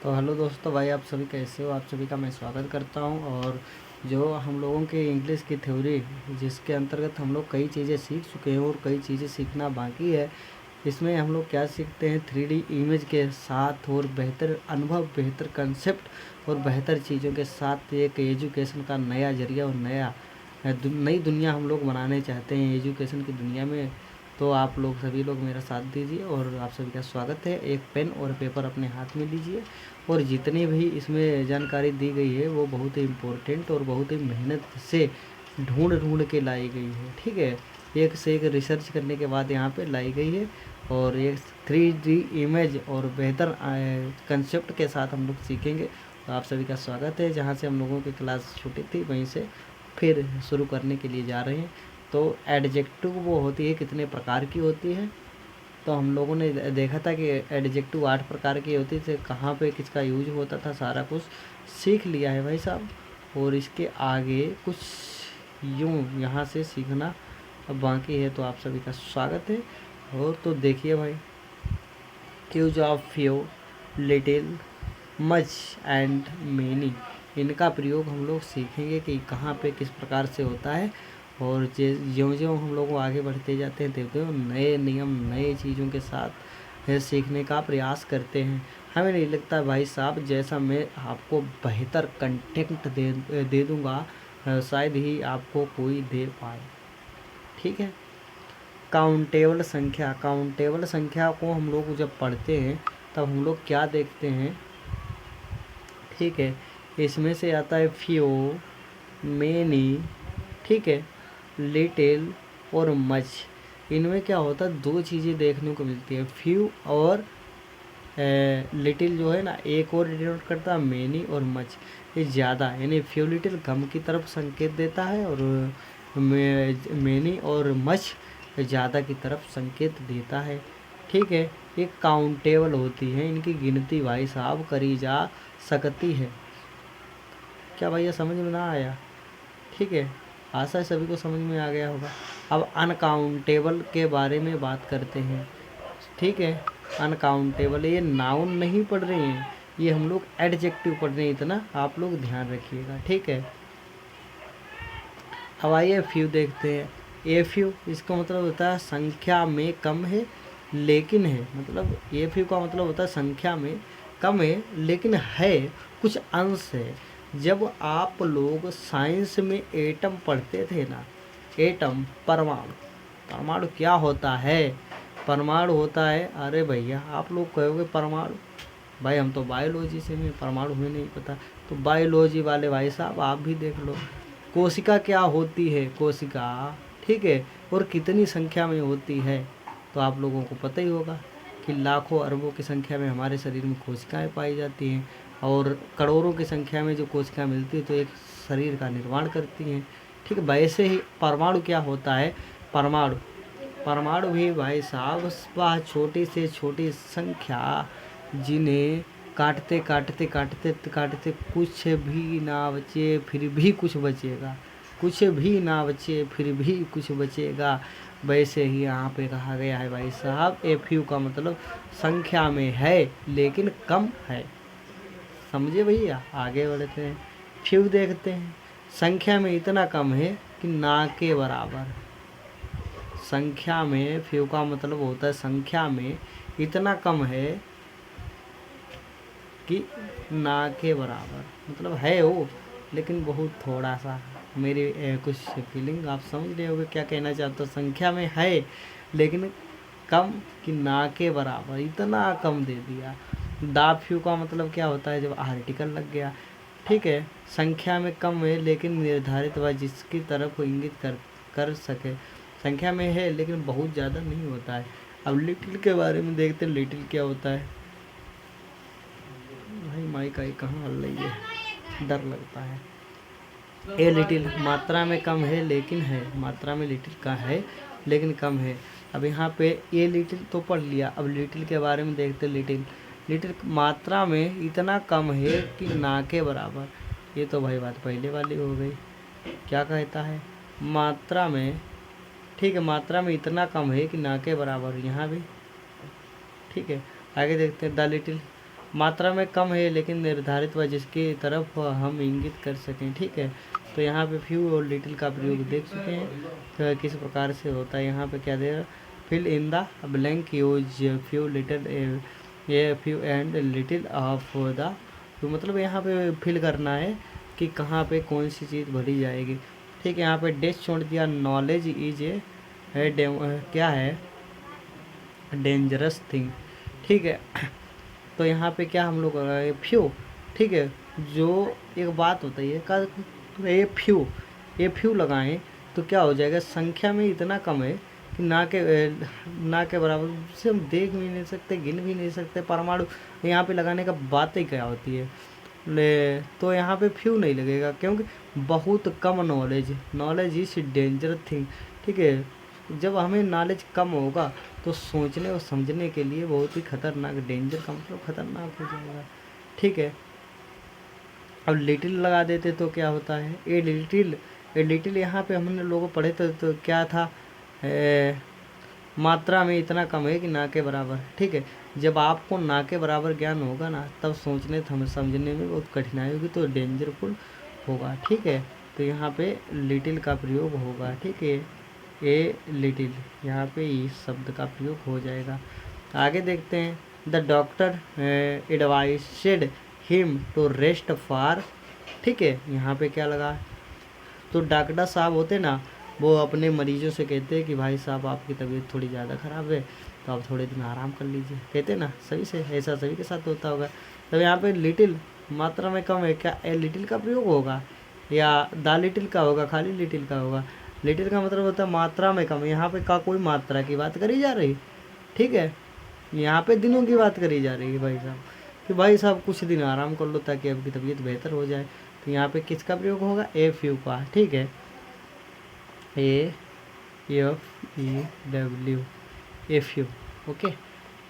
तो हेलो दोस्तों, भाई आप सभी कैसे हो। आप सभी का मैं स्वागत करता हूं। और जो हम लोगों के इंग्लिश की थ्योरी, जिसके अंतर्गत हम लोग कई चीज़ें सीख चुके हैं और कई चीज़ें सीखना बाकी है, इसमें हम लोग क्या सीखते हैं 3D इमेज के साथ और बेहतर अनुभव, बेहतर कंसेप्ट और बेहतर चीज़ों के साथ एक एजुकेशन का नया जरिया और नई दुनिया हम लोग बनाने चाहते हैं एजुकेशन की दुनिया में। तो आप लोग सभी लोग मेरा साथ दीजिए और आप सभी का स्वागत है। एक पेन और पेपर अपने हाथ में लीजिए और जितनी भी इसमें जानकारी दी गई है वो बहुत ही इम्पोर्टेंट और बहुत ही मेहनत से ढूंढ के लाई गई है। ठीक है, एक से एक रिसर्च करने के बाद यहाँ पे लाई गई है और एक 3D इमेज और बेहतर कंसेप्ट के साथ हम लोग सीखेंगे। तो आप सभी का स्वागत है। जहाँ से हम लोगों की क्लास छूटी थी वहीं से फिर शुरू करने के लिए जा रहे हैं। तो एडजेक्टिव वो होती है कितने प्रकार की होती है, तो हम लोगों ने देखा था कि एडजेक्टिव 8 प्रकार की होती थी, कहाँ पे किसका यूज होता था, सारा कुछ सीख लिया है भाई साहब। और इसके आगे कुछ यूँ यहाँ से सीखना अब बाकी है। तो आप सभी का स्वागत है। और तो देखिए भाई, use of few, little, much and many, इनका प्रयोग हम लोग सीखेंगे कि कहाँ पे किस प्रकार से होता है। और ज्यों ज्यों हम लोग आगे बढ़ते जाते हैं त्यों नए नियम, नए चीज़ों के साथ सीखने का प्रयास करते हैं। हमें नहीं लगता भाई साहब, जैसा मैं आपको बेहतर कंटेंट दे दूँगा शायद ही आपको कोई दे पाए। ठीक है, काउंटेबल संख्या, काउंटेबल संख्या को हम लोग जब पढ़ते हैं तब हम लोग क्या देखते हैं। ठीक है, इसमें से आता है फ्यू, मेनी, ठीक है, लिटिल और मच। इनमें क्या होता है, दो चीज़ें देखने को मिलती है। फ्यू और लिटिल जो है ना, एक और डिनोट करता है मेनी और मच, ये ज़्यादा, यानी फ्यू लिटिल कम की तरफ संकेत देता है और मेनी और मच ज़्यादा की तरफ संकेत देता है। ठीक है, ये काउंटेबल होती है, इनकी गिनती भाई साहब करी जा सकती है। क्या भैया समझ में ना आया? ठीक है, आशा है सभी को समझ में आ गया होगा। अब अनकाउंटेबल के बारे में बात करते हैं। ठीक है, अनकाउंटेबल, ये नाउन नहीं पढ़ रहे हैं, ये हम लोग एडजेक्टिव पढ़ रहे हैं, इतना आप लोग ध्यान रखिएगा। ठीक है, अब आइए फ्यू देखते हैं। ए फ्यू, इसका मतलब होता है संख्या में कम है लेकिन है, मतलब ए फ्यू का मतलब होता है संख्या में कम है लेकिन है कुछ अंश है। जब आप लोग साइंस में एटम पढ़ते थे ना, एटम, परमाणु, परमाणु क्या होता है? परमाणु होता है, अरे भैया आप लोग कहोगे परमाणु, भाई हम तो बायोलॉजी से में, परमाणु हमें नहीं पता। तो बायोलॉजी वाले भाई साहब आप भी देख लो, कोशिका क्या होती है, कोशिका, ठीक है, और कितनी संख्या में होती है, तो आप लोगों को पता ही होगा कि लाखों अरबों की संख्या में हमारे शरीर में कोशिकाएं पाई जाती हैं और करोड़ों की संख्या में जो कोशिकाएं मिलती है तो एक शरीर का निर्माण करती हैं। ठीक है, वैसे ही परमाणु क्या होता है, परमाणु, परमाणु भी भाई साहब वह छोटी से छोटी संख्या जिन्हें काटते काटते काटते काटते कुछ भी ना बचे फिर भी कुछ बचेगा, कुछ भी ना बचे फिर भी कुछ बचेगा। वैसे ही यहाँ पे कहा गया है भाई साहब, एफयू का मतलब संख्या में है लेकिन कम है। समझे भैया, आगे बढ़ते हैं। फ्यू देखते हैं, संख्या में इतना कम है कि ना के बराबर। संख्या में, फ्यू का मतलब होता है संख्या में इतना कम है कि ना के बराबर, मतलब है वो लेकिन बहुत थोड़ा सा। मेरी कुछ फीलिंग आप समझ रहे होगे क्या कहना चाहता हूँ। संख्या में है लेकिन कम कि ना के बराबर, इतना कम दे दिया। दा फ्यू का मतलब क्या होता है, जब आर्टिकल लग गया। ठीक है, संख्या में कम है लेकिन निर्धारित व जिसकी तरफ इंगित कर सके। संख्या में है लेकिन बहुत ज़्यादा नहीं होता है। अब लिटिल के बारे में देखते हैं, लिटिल क्या होता है। भाई माइक आई कहाँ हल रही है, डर लगता है। ए लिटिल, मात्रा में कम है लेकिन है, मात्रा में लिटिल का है लेकिन कम है। अब यहाँ पे ए लिटिल तो पढ़ लिया, अब लिटिल के बारे में देखते। लिटिल, लिटिल मात्रा में इतना कम है कि ना के बराबर। ये तो भाई बात पहले वाली हो गई। क्या कहता है, मात्रा में, ठीक है, मात्रा में इतना कम है कि ना के बराबर, यहाँ भी। ठीक है, आगे देखते हैं द लिटिल, मात्रा में कम है लेकिन निर्धारित व जिसकी तरफ हम इंगित कर सकें। ठीक है, तो यहाँ पे फ्यू और लिटिल का प्रयोग देख चुके हैं तो किस प्रकार से होता है। यहाँ पे क्या दे रहा है, fill in the blank use few little ये few and little of the, तो मतलब यहाँ पे फिल करना है कि कहाँ पे कौन सी चीज़ भरी जाएगी। ठीक है, यहाँ पे डैश छोड़ दिया, नॉलेज इज है क्या है, डेंजरस थिंग। ठीक है, तो यहाँ पे क्या हम लोग फ्यू, ठीक है, जो एक बात होती है का ये फ्यू लगाएं तो क्या हो जाएगा, संख्या में इतना कम है कि ना के बराबर से हम देख भी नहीं सकते, गिन भी नहीं सकते। परमाणु यहाँ पे लगाने का बात ही क्या होती है, तो यहाँ पे फ्यू नहीं लगेगा क्योंकि बहुत कम नॉलेज इज डेंजर थिंग। ठीक है, जब हमें नॉलेज कम होगा तो सोचने और समझने के लिए बहुत ही खतरनाक, डेंजर का मतलब खतरनाक हो जाएगा। ठीक है, अब लिटिल लगा देते तो क्या होता है, ए लिटिल यहाँ पे हमने लोगों पढ़े तो क्या था, मात्रा में इतना कम है कि ना के बराबर। ठीक है, जब आपको ना के बराबर ज्ञान होगा ना तब सोचने समझने में बहुत कठिनाई होगी, तो डेंजरफुल होगा। ठीक है, तो यहाँ पे लिटिल का प्रयोग होगा। ठीक है, ए लिटिल यहाँ पे इस शब्द का प्रयोग हो जाएगा। आगे देखते हैं, the doctor advised him to rest for. ठीक है, यहाँ पे क्या लगा, तो डॉक्टर साहब होते ना, वो अपने मरीजों से कहते हैं कि भाई साहब आपकी तबीयत थोड़ी ज़्यादा ख़राब है तो आप थोड़े दिन आराम कर लीजिए, कहते हैं ना, सभी से ऐसा सभी के साथ होता होगा। तब यहाँ पे लिटिल मात्रा में कम है, क्या ए लिटिल का प्रयोग होगा या द लिटिल का होगा, खाली लिटिल का होगा। लिटिल का मतलब होता है मात्रा में कम, यहाँ पे का कोई मात्रा की बात करी जा रही। ठीक है, यहाँ पे दिनों की बात करी जा रही है भाई साहब, कि भाई साहब कुछ दिन आराम कर लो ताकि आपकी तबीयत बेहतर हो जाए। तो यहाँ पे किसका प्रयोग होगा, ए फ्यू का। ठीक है, A F E W, a few. Okay,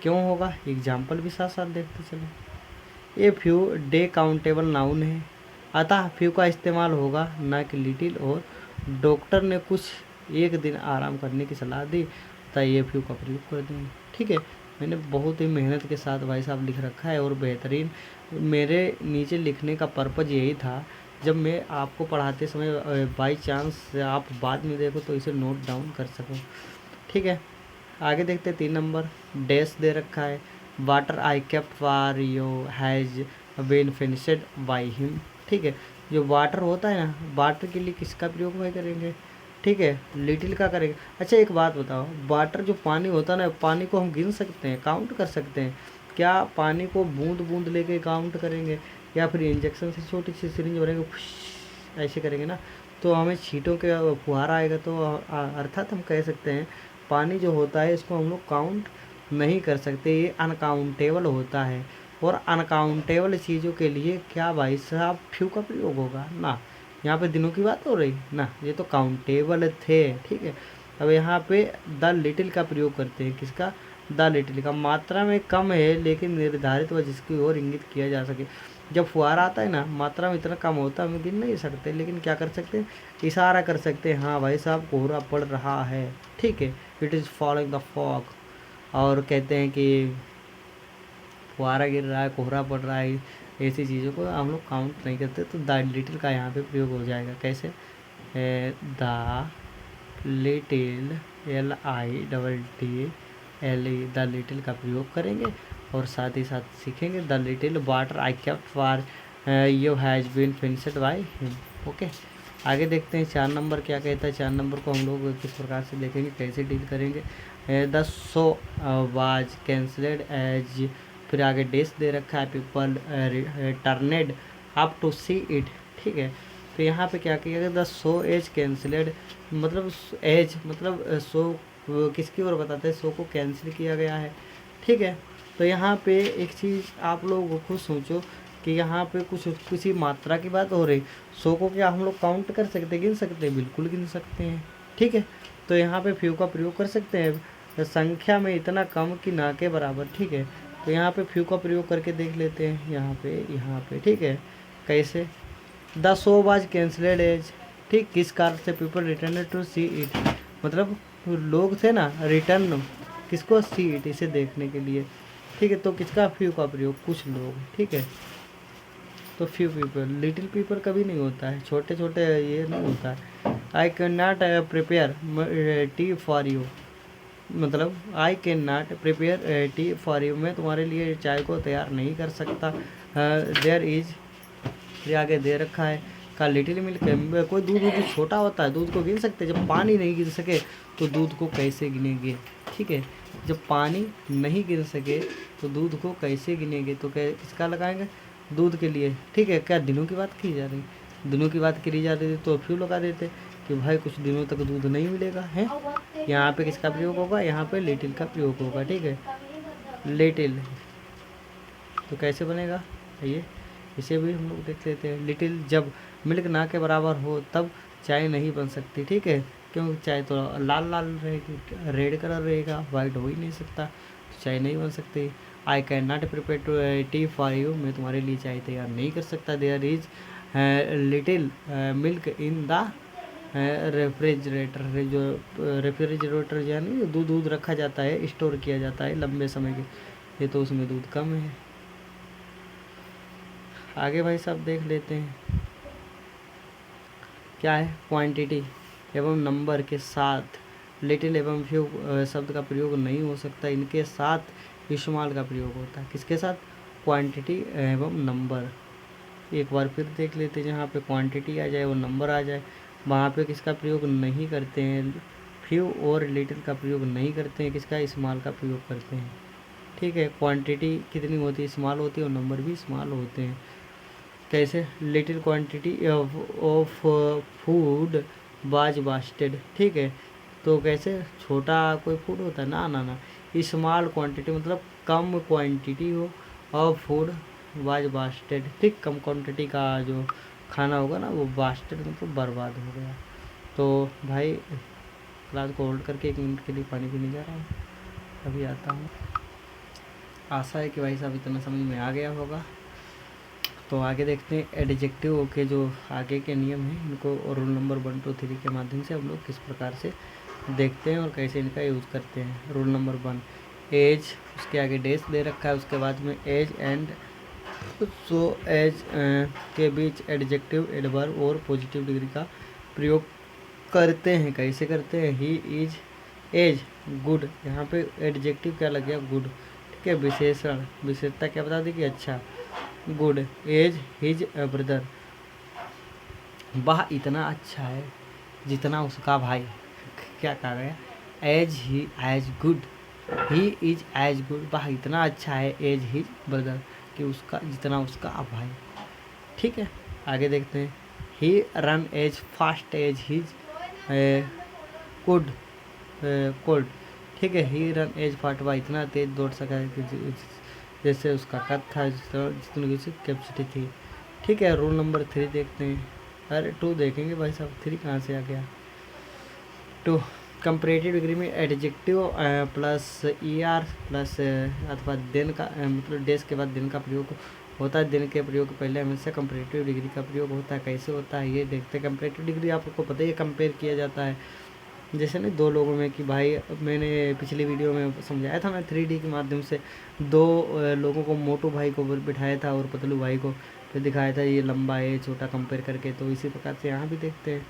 क्यों होगा, एग्जाम्पल भी साथ साथ देखते चलो। A few day countable noun है, अतः फ्यू का इस्तेमाल होगा ना कि लिटिल। और डॉक्टर ने कुछ एक दिन आराम करने की सलाह दी तो ये फ्यू का प्रयोग कर देंगे। ठीक है, मैंने बहुत ही मेहनत के साथ भाई साहब लिख रखा है और बेहतरीन, मेरे नीचे लिखने का पर्पज़ यही था, जब मैं आपको पढ़ाते समय बाई चांस आप बाद में देखो तो इसे नोट डाउन कर सको। ठीक है, आगे देखते हैं 3 नंबर, डैश दे रखा है, water I kept for you has been finished by him. ठीक है, जो वाटर होता है ना, वाटर के लिए किसका प्रयोग वही करेंगे। ठीक है, लिटिल का करेंगे। अच्छा एक बात बताओ, वाटर जो पानी होता है ना, पानी को हम गिन सकते हैं, काउंट कर सकते हैं क्या, पानी को बूंद बूंद लेके काउंट करेंगे या फिर इंजेक्शन से छोटी सी सिरिंज भरेंगे ऐसे करेंगे ना, तो हमें छींटों के फुहारा आएगा। तो अर्थात हम कह सकते हैं पानी जो होता है इसको हम लोग काउंट नहीं कर सकते, ये अनकाउंटेबल होता है। और अनकाउंटेबल चीज़ों के लिए क्या भाई साहब फ्यू का प्रयोग होगा ना, यहाँ पे दिनों की बात हो रही ना, ये तो काउंटेबल थे। ठीक है, अब यहाँ पे द लिटिल का प्रयोग करते हैं, किसका, द लिटिल का। मात्रा में कम है लेकिन निर्धारित व जिसकी ओर इंगित किया जा सके। जब फुहारा आता है ना, मात्रा में इतना कम होता है हम गिन नहीं सकते, लेकिन क्या कर सकते हैं, इशारा कर सकते हैं, हाँ भाई साहब कोहरा पड़ रहा है। ठीक है, it is following the fog, और कहते हैं कि फुहारा गिर रहा है, कोहरा पड़ रहा है, ऐसी चीज़ों को हम लोग काउंट नहीं करते। तो द लिटिल का यहाँ पे प्रयोग हो जाएगा, कैसे, the little LITTLE the little का प्रयोग करेंगे और साथ ही साथ सीखेंगे the little water I kept for you has been finished by him. Okay, आगे देखते हैं 4 नंबर क्या कहता है। 4 नंबर को हम लोग किस प्रकार से देखेंगे, कैसे डील करेंगे। The show was cancelled as, फिर आगे डेस दे रखा है, people turned up to see it. ठीक है, तो यहाँ पे क्या किया गया, द शो एज कैंसल्ड, मतलब एज मतलब शो किसकी ओर बताते हैं, शो को कैंसिल किया गया है। ठीक है, तो यहाँ पे एक चीज़ आप लोग खुद सोचो कि यहाँ पे कुछ किसी मात्रा की बात हो रही, शो को क्या हम लोग काउंट कर सकते, गिन सकते हैं, बिल्कुल गिन सकते हैं। ठीक है, तो यहाँ पे फ्यू का प्रयोग कर सकते हैं, संख्या में इतना कम कि ना के बराबर। ठीक है, तो यहाँ पे फ्यू का प्रयोग करके देख लेते हैं यहाँ पे। ठीक है, कैसे, the show was cancelled as, ठीक, किस कारण से, people return to see it, मतलब लोग थे ना रिटर्न किसको, सी इट, इसे देखने के लिए। ठीक है। तो किसका फ्यू का प्रयोग, कुछ लोग, ठीक है। तो फ्यू पीपल, लिटिल पीपल कभी नहीं होता है, छोटे छोटे ये नहीं होता है। I can not prepare tea for you, मतलब I can not prepare tea for you, मैं तुम्हारे लिए चाय को तैयार नहीं कर सकता। देयर इज, फिर आगे दे रखा है का लिटिल मिल्क, कोई दूध छोटा होता है, दूध को गिन सकते, जब पानी नहीं गिन सके तो दूध को कैसे गिनेंगे, ठीक है। जब पानी नहीं गिन सके तो दूध को कैसे गिनेंगे, तो क्या किसका लगाएंगे, दूध के लिए, ठीक है। क्या दिनों की बात की जा रही, दिनों की बात करी जा रही थी तो फ्यू लगा देते कि भाई कुछ दिनों तक दूध नहीं मिलेगा है। यहाँ पे किसका प्रयोग होगा, यहाँ पे लिटिल का प्रयोग होगा, ठीक है, लिटिल। तो कैसे बनेगा ये, इसे भी हम लोग देख लेते हैं। लिटिल, जब मिल्क ना के बराबर हो तब चाय नहीं बन सकती, ठीक है, क्योंकि चाय तो लाल लाल रहेगी, रेड कलर रहेगा, वाइट हो ही नहीं सकता, तो चाय नहीं बन सकती। I can not prepare to tea for you, मैं तुम्हारे लिए चाय तैयार नहीं कर सकता। There is little milk in the refrigerator, जो रेफ्रिजरेटर यानी दूध रखा जाता है, स्टोर किया जाता है लंबे समय के, ये तो उसमें दूध कम है। आगे भाई साहब देख लेते हैं क्या है, क्वांटिटी एवं नंबर के साथ लिटिल एवं फ्यू शब्द का प्रयोग नहीं हो सकता, इनके साथ इस्तेमाल का प्रयोग होता है। किसके साथ, क्वांटिटी एवं नंबर। एक बार फिर देख लेते हैं, जहाँ पे क्वांटिटी आ जाए और नंबर आ जाए वहाँ पे किसका प्रयोग नहीं करते हैं, फ्यू और लिटिल का प्रयोग नहीं करते हैं, किसका, इस्तेमाल का प्रयोग करते हैं, ठीक है। क्वांटिटी कितनी होती है, इस्तेमाल होती है, और नंबर भी इस्तेमाल होते हैं। कैसे, little quantity of food was wasted, ठीक है। तो कैसे, छोटा कोई फूड होता है ना, ना ना, स्मॉल क्वांटिटी मतलब कम क्वांटिटी हो, ऑफ फूड वाज वास्टेड, ठीक, कम क्वांटिटी का जो खाना होगा ना वो वास्टेड मतलब बर्बाद हो गया। तो भाई क्लास को होल्ड करके 1 मिनट के लिए पानी पीने जा रहा हूँ, अभी आता हूँ। आशा है कि भाई साहब इतना समझ में आ गया होगा। तो आगे देखते हैं एडजेक्टिव के जो आगे के नियम हैं, इनको रोल नंबर 1, 2, 3 के माध्यम से हम लोग किस प्रकार से देखते हैं और कैसे इनका यूज़ करते हैं। रूल नंबर 1, एज, उसके आगे डेज दे रखा है, उसके बाद में एज एंड सो एज के बीच एडजेक्टिव, एडवर्ब और पॉजिटिव डिग्री का प्रयोग करते हैं। कैसे करते हैं, ही इज एज गुड, यहाँ पे एडजेक्टिव क्या लग गया, गुड, ठीक है। विशेषण, विशेषता क्या बता दी कि अच्छा, गुड। एज हिज ब्रदर, वह इतना अच्छा है जितना उसका भाई, क्या कहा गया, as he as good, he is as good, वह इतना अच्छा है, एज हिज ब्रदर, कि उसका जितना उसका भाई, ठीक है। आगे देखते हैं, he run as fast as his could cold, ठीक है। ही रन एज फास्ट, वह इतना तेज दौड़ सका है कि जैसे उसका कद था, जितनी उसकी कैपेसिटी थी, ठीक है। रूल नंबर 3 देखते हैं, अरे 2 देखेंगे भाई साहब, 3 कहाँ से आ गया। 2, कंपैरेटिव डिग्री में एडजेक्टिव प्लस ER प्लस अथवा दिन का मतलब डेज के बाद दिन का प्रयोग होता है। दिन के प्रयोग पहले हमेशा कंपैरेटिव डिग्री का प्रयोग होता है। कैसे होता है ये देखते हैं। कंपैरेटिव डिग्री आपको पता ही है, कंपेयर किया जाता है जैसे ना 2 लोगों में, कि भाई मैंने पिछली वीडियो में समझाया था, मैं 3D के माध्यम से 2 लोगों को, मोटू भाई को बिठाया था और पतलू भाई को, फिर दिखाया था ये लंबा है छोटा कंपेयर करके। तो इसी प्रकार से यहाँ भी देखते हैं,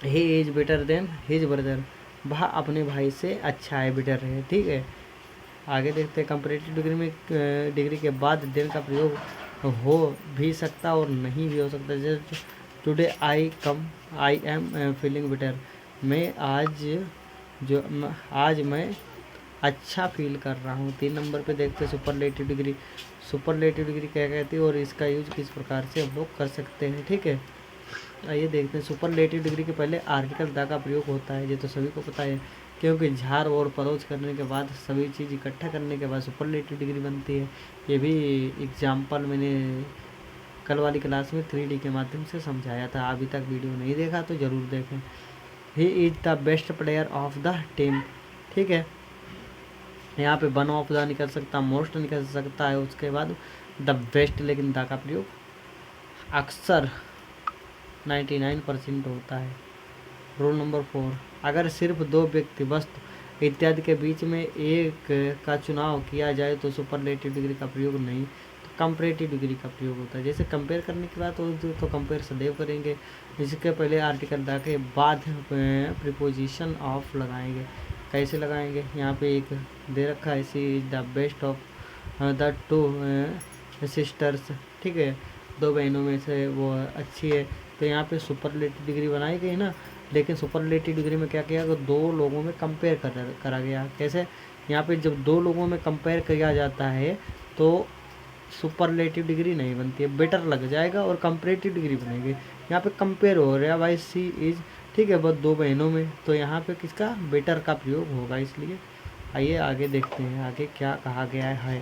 he is better than his brother, वह अपने भाई से अच्छा है, बेटर है, ठीक है। आगे देखते हैं, कंपैरेटिव डिग्री में डिग्री के बाद देन का प्रयोग हो भी सकता और नहीं भी हो सकता। जैसे today I am feeling better, मैं आज मैं अच्छा फील कर रहा हूँ। 3 नंबर पे देखते हैं सुपरलेटिव डिग्री। सुपरलेटिव डिग्री क्या कहती है और इसका यूज किस प्रकार से हम लोग कर सकते हैं, ठीक है। आइए देखते हैं। सुपरलेटिव डिग्री के पहले आर्टिकल द का प्रयोग होता है, ये तो सभी को पता है, क्योंकि झाड़ और परोज करने के बाद, सभी चीज़ इकट्ठा करने के बाद सुपरलेटिव डिग्री बनती है। ये भी एग्जाम्पल मैंने कल वाली क्लास में 3D के माध्यम से समझाया था। अभी तक वीडियो नहीं देखा तो ज़रूर देखें। He is the best player of the team, ठीक है। यहाँ पे वन ऑफ द निकल सकता, मोस्ट निकल सकता है, उसके बाद द बेस्ट, लेकिन द का प्रयोग अक्सर 99% होता है। रूल नंबर 4, अगर सिर्फ 2 व्यक्ति वस्तु इत्यादि के बीच में एक का चुनाव किया जाए तो सुपरलेटिव डिग्री का प्रयोग नहीं, तो कंपैरेटिव डिग्री का प्रयोग होता है। जैसे कंपेयर करने की बात हो तो कंपेयर सदैव करेंगे, इसके पहले आर्टिकल दा के बाद प्रीपोजिशन ऑफ लगाएंगे। कैसे लगाएंगे, यहाँ पे एक दे रखा है, she is the best of the two sisters, ठीक है, दो बहनों में से वो अच्छी है। तो यहाँ पे सुपरलेटिव डिग्री बनाई गई ना, लेकिन सुपरलेटिव डिग्री में क्या किया, दो लोगों में कंपेयर करा गया। कैसे, यहाँ पे जब दो लोगों में कंपेयर किया जाता है तो सुपरलेटिव डिग्री नहीं बनती है, बेटर लग जाएगा और कंपैरेटिव डिग्री बनेगी। यहाँ पे कंपेयर हो रहा है भाई, सी इज, ठीक है, बस दो बहनों में, तो यहाँ पे किसका बेटर का प्रयोग होगा। इसलिए आइए आगे देखते हैं आगे क्या कहा गया है।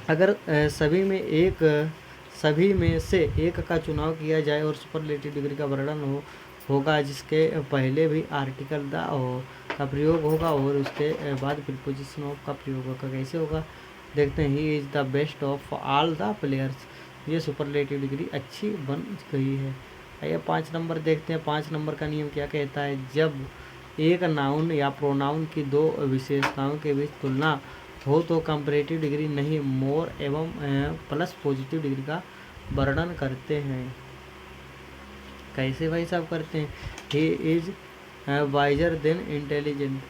अगर सभी में से एक का चुनाव किया जाए और सुपरलेटिव डिग्री का वर्णन होगा जिसके पहले भी आर्टिकल द का प्रयोग होगा और उसके बाद प्रीपोजिशन ऑफ का प्रयोग होगा। कैसे होगा, देखते हैं। He is the best of all the players, ये सुपरलेटिव डिग्री अच्छी बन गई है। आइए 5 नंबर देखते हैं। 5 नंबर का नियम क्या कहता है, जब एक नाउन या प्रोनाउन की दो विशेषताओं के बीच तुलना हो तो कंपैरेटिव डिग्री नहीं, मोर एवं प्लस पॉजिटिव डिग्री का वर्णन करते हैं। कैसे भाई साहब करते हैं, he is visor then intelligent,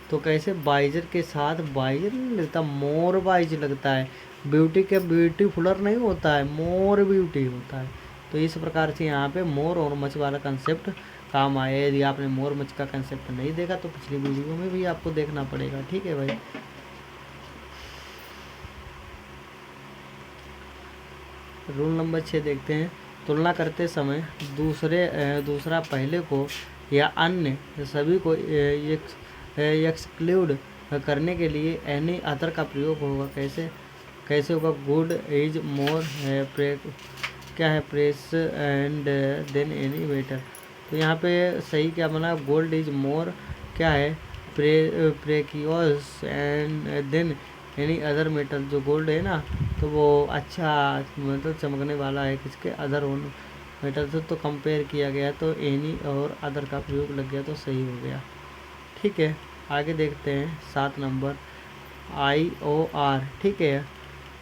तो कैसे वाइजर के साथ वाइजर नहीं लगता, मोर वाइज लगता है। ब्यूटी के ब्यूटीफुलर नहीं होता है, मोर ब्यूटी होता है। तो इस प्रकार से यहाँ पे मोर और मच वाला कंसेप्ट काम आया। यदि आपने मोर मच का कंसेप्ट नहीं देखा तो पिछली वीडियो में भी आपको देखना पड़ेगा, ठीक है भाई। रूल नंबर 6 देखते हैं। तुलना करते समय दूसरा पहले को या अन्य सभी को एक्सक्लूड करने के लिए एनी अदर का प्रयोग होगा। कैसे होगा, गुड इज मोर क्या है, press and then any better, तो यहाँ पे सही क्या बना, गोल्ड इज मोर क्या है, precious and then any other metal, जो गोल्ड है ना तो वो अच्छा मतलब चमकने वाला है किसके, अदर मेटल से, तो कंपेयर किया गया तो एनी और अदर का प्रयोग लग गया तो सही हो गया, ठीक है। आगे देखते हैं 7 नंबर, IOR, ठीक है,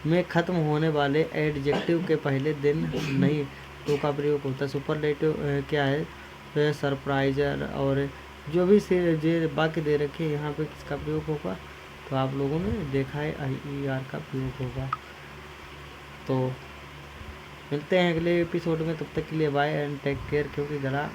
में ख़त्म होने वाले एडजेक्टिव के पहले दिन नहीं तो का प्रयोग होता है। सुपरलेटिव क्या है, तो सरप्राइजर और जो भी से बाकी दे रखे यहाँ पे किसका प्रयोग होगा, तो आप लोगों ने देखा है IER का प्रयोग होगा। तो मिलते हैं अगले एपिसोड में, तब तक के लिए बाय एंड टेक केयर, क्योंकि ज़रा